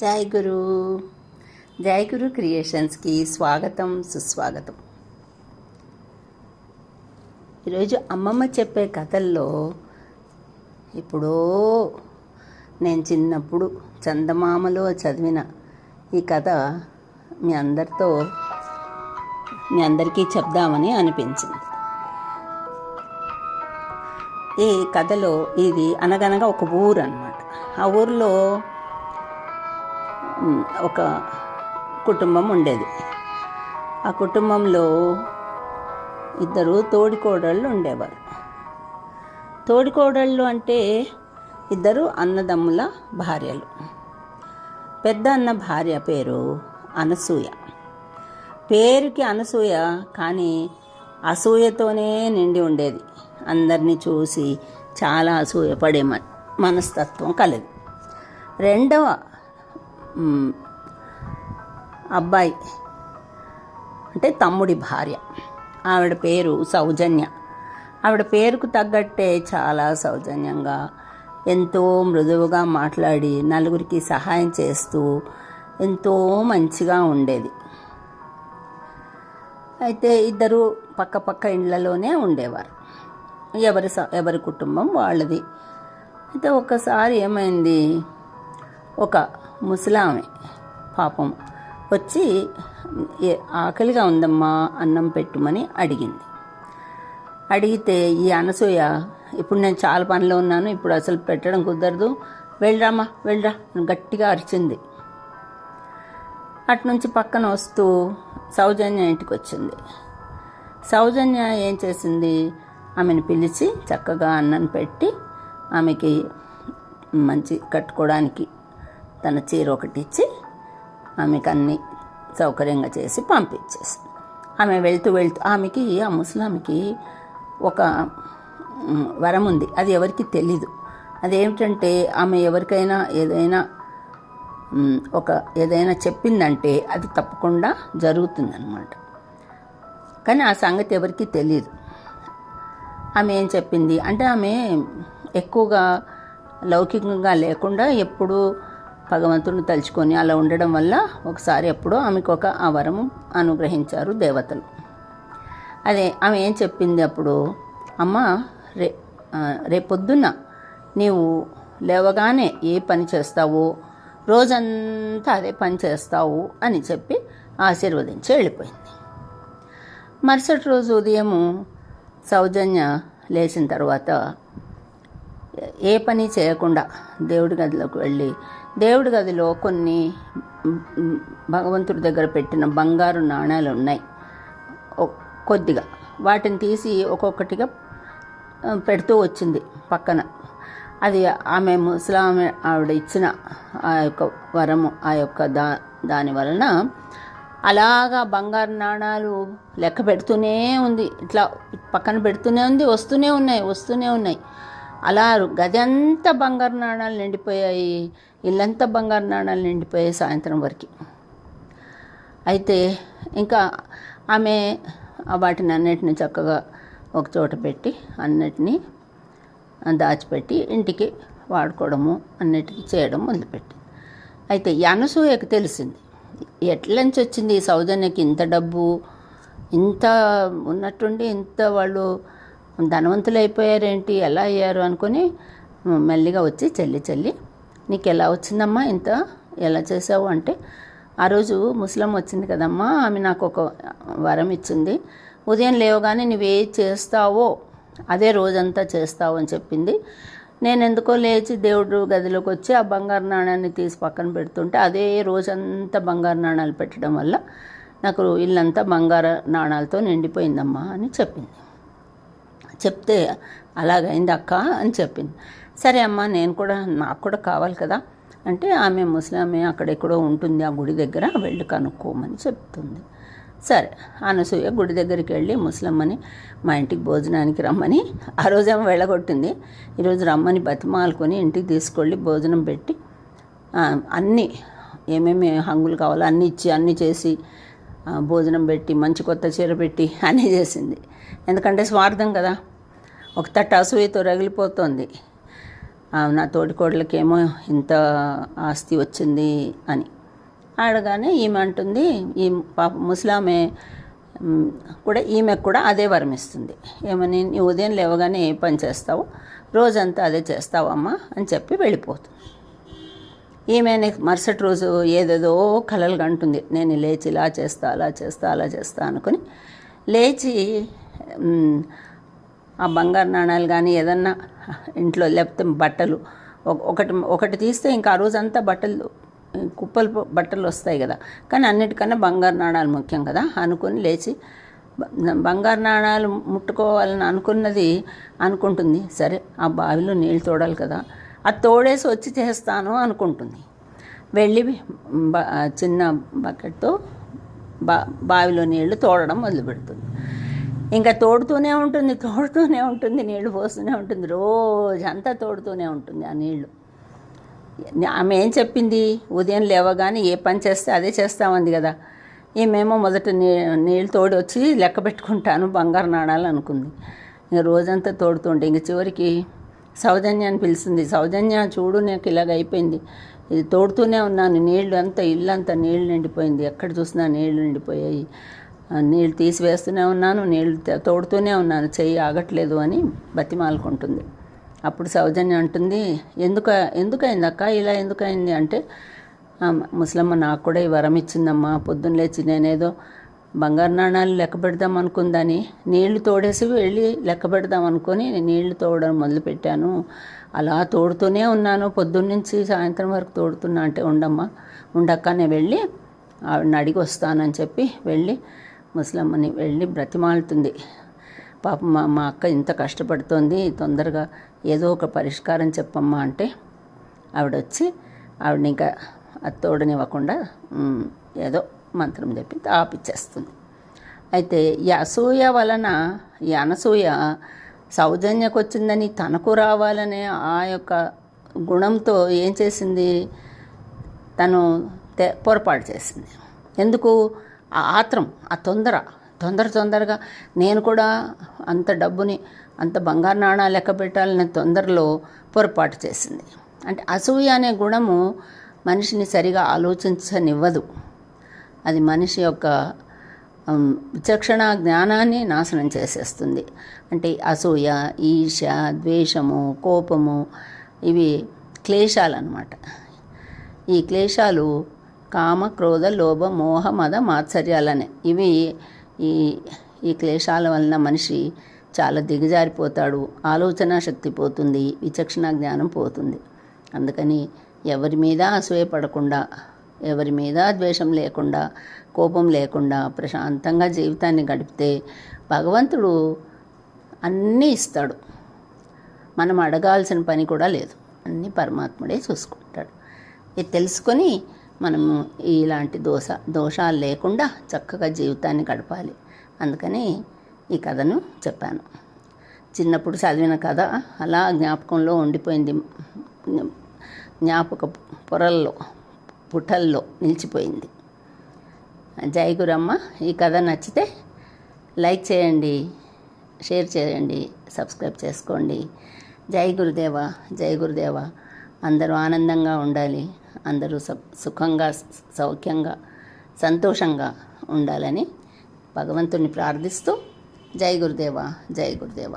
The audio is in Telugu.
జై గురు జై గురు క్రియేషన్స్కి స్వాగతం సుస్వాగతం. ఈరోజు అమ్మమ్మ చెప్పే కథల్లో ఇప్పుడు నేను చిన్నప్పుడు చందమామలో చదివిన ఈ కథ మీ అందరికీ చెప్దామని అనిపించింది. ఈ కథలో ఇది అనగనగా ఒక ఊరు అన్నమాట. ఆ ఊరిలో ఒక కుటుంబం ఉండేది. ఆ కుటుంబంలో ఇద్దరు తోడికోడళ్ళు ఉండేవారు. తోడికోడళ్ళు అంటే ఇద్దరు అన్నదమ్ముల భార్యలు. పెద్ద అన్న భార్య పేరు అనసూయ. పేరుకి అనసూయ, కానీ అసూయతోనే నిండి ఉండేది. అందరినీ చూసి చాలా అసూయపడే మనస్తత్వం కలది. రెండవ అబ్బాయి అంటే తమ్ముడి భార్య, ఆవిడ పేరు సౌజన్య. ఆవిడ పేరుకు తగ్గట్టే చాలా సౌజన్యంగా, ఎంతో మృదువుగా మాట్లాడి నలుగురికి సహాయం చేస్తూ ఎంతో మంచిగా ఉండేది. అయితే ఇద్దరు పక్క పక్క ఇండ్లలోనే ఉండేవారు. ఎవరి కుటుంబం వాళ్ళది. అయితే ఒకసారి ఏమైంది, ఒక ముసలామె పాపం వచ్చి ఆకలిగా ఉందమ్మా అన్నం పెట్టుమని అడిగింది. అడిగితే ఈ అనసూయ, ఇప్పుడు నేను చాలా పనిలో ఉన్నాను, ఇప్పుడు అసలు పెట్టడం కుదరదు, వెళ్ళరామా వెళ్ళరా గట్టిగా అరిచింది. అటునుంచి పక్కన వస్తూ సౌజన్య ఇంటికి వచ్చింది. సౌజన్య ఏం చేసింది, ఆమెను పిలిచి చక్కగా అన్నం పెట్టి ఆమెకి మంచి కట్టుకోవడానికి తన చీర ఒకటి ఇచ్చి ఆమెకు అన్ని సౌకర్యంగా చేసి పంపించేసి, ఆమె వెళ్తూ ఆమెకి, ఆ ముసలామెకి ఒక వరం ఉంది. అది ఎవరికి తెలీదు. అదేమిటంటే ఆమె ఎవరికైనా ఏదైనా చెప్పిందంటే అది తప్పకుండా జరుగుతుందన్నమాట. కానీ ఆ సంగతి ఎవరికి తెలియదు. ఆమె ఏం చెప్పింది అంటే, ఆమె ఎక్కువగా లౌకికంగా లేకుండా ఎప్పుడూ భగవంతుని తలుచుకొని అలా ఉండడం వల్ల ఒకసారి ఎప్పుడో ఆమెకు ఆ వరము అనుగ్రహించారు దేవతలు. అదే ఆమె ఏం చెప్పింది అప్పుడు, అమ్మ రేపొద్దున్న నీవు లేవగానే ఏ పని చేస్తావో రోజంతా అదే పని చేస్తావు అని చెప్పి ఆశీర్వదించి వెళ్ళిపోయింది. మరుసటి రోజు ఉదయము సౌజన్య లేచిన తర్వాత ఏ పని చేయకుండా దేవుడి గదిలోకి వెళ్ళి, దేవుడి గదిలో కొన్ని భగవంతుడి దగ్గర పెట్టిన బంగారు నాణాలు ఉన్నాయి కొద్దిగా, వాటిని తీసి ఒక్కొక్కటిగా పెడుతూ వచ్చింది పక్కన. అది ఆమె ముసలామె ఆవిడ ఇచ్చిన ఆ యొక్క వరము, ఆ యొక్క దాని వలన అలాగా బంగారు నాణాలు లెక్క పెడుతూనే ఉంది. ఇట్లా పక్కన పెడుతూనే ఉంది, వస్తూనే ఉన్నాయి. అలా గది అంతా బంగారు నాణాలు నిండిపోయాయి, ఇల్లంతా బంగారు నాణాలు నిండిపోయాయి సాయంత్రం వరకు. అయితే ఇంకా ఆమె వాటిని అన్నిటిని చక్కగా ఒక చోట పెట్టి అన్నిటినీ దాచిపెట్టి ఇంటికి వాడుకోవడము అన్నిటికీ చేయడం మొదలుపెట్టి. అయితే ఈ అనసూయకు తెలిసింది, ఎట్లంచి వచ్చింది ఈ సౌజన్యకి ఇంత డబ్బు, ఇంత ఉన్నట్టుండి ఇంత వాళ్ళు ధనవంతులు అయిపోయారేంటి, ఎలా అయ్యారు అనుకొని మెల్లిగా వచ్చి, చెల్లి నీకు ఎలా వచ్చిందమ్మా, ఇంత ఎలా చేసావు అంటే, ఆ రోజు ముసలమ్మ వచ్చింది కదమ్మా, ఆమె నాకు ఒక వరం ఇచ్చింది, ఉదయం లేవగానే నువ్వే చేస్తావో అదే రోజంతా చేస్తావు అని చెప్పింది. నేను ఎందుకో లేచి దేవుడు గదిలోకి వచ్చి ఆ బంగారు నాణాన్ని తీసి పక్కన పెడుతుంటే అదే రోజంతా బంగారు నాణాలు పెట్టడం వల్ల నాకు ఇల్లంతా బంగారు నాణాలతో నిండిపోయిందమ్మా అని చెప్పింది. చెప్తే అలాగైంది అక్క అని చెప్పింది. సరే అమ్మ, నాకు కూడా కావాలి కదా అంటే, ఆమె ముసలామె అక్కడెక్కడో ఉంటుంది ఆ గుడి దగ్గర, వెళ్ళి కనుక్కోమని చెప్తుంది. సరే అనసూయ గుడి దగ్గరికి వెళ్ళి ముసలమ్మని మా ఇంటికి భోజనానికి రమ్మని, ఆ రోజేమో వెళ్ళగొట్టింది, ఈరోజు రమ్మని బతిమాలుకొని ఇంటికి తీసుకెళ్ళి భోజనం పెట్టి అన్నీ ఏమేమి హంగులు కావాలో అన్నీ ఇచ్చి అన్నీ చేసి భోజనం పెట్టి మంచి కొత్త చీర పెట్టి అన్నీ చేసింది. ఎందుకంటే స్వార్థం కదా, ఒక తట్టు అసూయతో రగిలిపోతుంది. నా తోటికోడలకేమో ఇంత ఆస్తి వచ్చింది అని అడగానే ఈమె అంటుంది, ఈ పాప ముసలామె కూడా ఈమెకు కూడా అదే వరమిస్తుంది. ఏమని, నీ ఉదయం లేవగానే ఏ పని చేస్తావు, రోజంతా అదే చేస్తావమ్మా అని చెప్పి వెళ్ళిపోతుంది. ఈమె మరుసటి రోజు ఏదేదో కలలు కంటుంది. నేను లేచి ఇలా చేస్తా, అలా చేస్తా, అలా చేస్తా అనుకుని లేచి ఆ బంగారు నాణాలు కానీ ఏదన్నా ఇంట్లో, లేకపోతే బట్టలు ఒకటి తీస్తే ఇంకా ఆ రోజంతా కుప్పలు బట్టలు వస్తాయి కదా, కానీ అన్నిటికన్నా బంగారు నాణాలు ముఖ్యం కదా అనుకుని లేచి బంగారు నాణాలు ముట్టుకోవాలని అనుకుంటుంది. సరే, ఆ బావిలో నీళ్ళు తోడాలి కదా, అది తోడేసి వచ్చి చేస్తాను అనుకుంటుంది. వెళ్ళి చిన్న బకెట్తో బావిలో నీళ్లు తోడడం మొదలు పెడుతుంది. ఇంకా తోడుతూనే ఉంటుంది, నీళ్లు పోస్తూనే ఉంటుంది, రోజంతా తోడుతూనే ఉంటుంది ఆ నీళ్లు. ఆమె ఏం చెప్పింది, ఉదయం లేవగానే ఏ పని చేస్తే అదే చేస్తామంది కదా. ఈమెమో మొదట నీళ్ళు తోడి వచ్చి లెక్క పెట్టుకుంటాను బంగారు నాణాలు అనుకుంది. ఇంక రోజంతా తోడుతుంటే ఇంక చివరికి సౌజన్యాన్ని పిలిచింది. సౌజన్య, చూడు, నాకు ఇలాగ అయిపోయింది, ఇది తోడుతూనే ఉన్నాను, నీళ్ళు అంతా ఇల్లంతా నీళ్ళు నిండిపోయింది, ఎక్కడ చూసినా నీళ్ళు నిండిపోయాయి, నీళ్ళు తీసివేస్తూనే ఉన్నాను, నీళ్ళు తోడుతూనే ఉన్నాను, చెయ్యి ఆగట్లేదు అని బతిమాలుకుంటుంది. అప్పుడు సౌజన్య అంటుంది, ఎందుకైంది అక్క, ఇలా ఎందుకైంది అంటే, ముసలమ్మ నాకు కూడా ఈ వరం ఇచ్చిందమ్మా, పొద్దున్న లేచి నేనేదో బంగారు నాణాలు లెక్క పెడదాం అనుకుందని నీళ్లు తోడేసి వెళ్ళి లెక్క పెడదాం అనుకొని నీళ్లు తోడడం మొదలుపెట్టాను. అలా తోడుతూనే ఉన్నాను, పొద్దున్నుంచి సాయంత్రం వరకు తోడుతున్నా. అంటే ఉండక్క నేను వెళ్ళి ఆవిడని అడిగి వస్తానని చెప్పి వెళ్ళి ముసలమ్మని వెళ్ళి బ్రతిమాలుతుంది. పాపం మా అక్క ఇంత కష్టపడుతోంది, తొందరగా ఏదో ఒక పరిష్కారం చెప్పమ్మా అంటే ఆవిడని ఇంకా అది తోడనివ్వకుండా ఏదో మంత్రం చెప్పి ఆపిచ్చేస్తుంది. అయితే ఈ అసూయ వలన ఈ అనసూయ సౌజన్యకు వచ్చిందని తనకు రావాలనే ఆ యొక్క గుణంతో ఏం చేసింది, తను పొరపాటు చేసింది. ఎందుకు, ఆ ఆత్రం, ఆ తొందరగా నేను కూడా అంత డబ్బుని, అంత బంగారు నాణాలు లెక్క పెట్టాలనే తొందరలో పొరపాటు చేసింది. అంటే అసూయ అనే గుణము మనిషిని సరిగా ఆలోచించనివ్వదు. అది మనిషి యొక్క విచక్షణ జ్ఞానాన్ని నాశనం చేసేస్తుంది. అంటే అసూయ, ఈర్ష్య, ద్వేషము, కోపము, ఇవి క్లేశాలన్నమాట. ఈ క్లేశాలు కామ, క్రోధ, లోభ, మోహ, మద, మాత్సర్యాలనే ఇవి ఈ క్లేశాల వలన మనిషి చాలా దిగజారిపోతాడు, ఆలోచన శక్తి పోతుంది, విచక్షణ జ్ఞానం పోతుంది. అందుకని ఎవరి మీద అసూయపడకుండా, ఎవరి మీద ద్వేషం లేకుండా, కోపం లేకుండా ప్రశాంతంగా జీవితాన్ని గడిపితే భగవంతుడు అన్నీ ఇస్తాడు. మనం అడగాల్సిన పని కూడా లేదు, అన్నీ పరమాత్ముడే చూసుకుంటాడు. ఇది తెలుసుకొని మనము ఇలాంటి దోషాలు లేకుండా చక్కగా జీవితాన్ని గడపాలి. అందుకని ఈ కథను చెప్పాను. చిన్నప్పుడు చదివిన కథ అలా జ్ఞాపకంలో ఉండిపోయింది, జ్ఞాపక పుటల్లో నిలిచిపోయింది. జై గురమ్మ. ఈ కథ నచ్చితే లైక్ చేయండి, షేర్ చేయండి, సబ్స్క్రైబ్ చేసుకోండి. జై గురుదేవ, జై గురుదేవ. అందరూ ఆనందంగా ఉండాలి, అందరూ సుఖంగా, సౌఖ్యంగా, సంతోషంగా ఉండాలని భగవంతుని ప్రార్థిస్తూ జై గురుదేవ, జై గురుదేవ.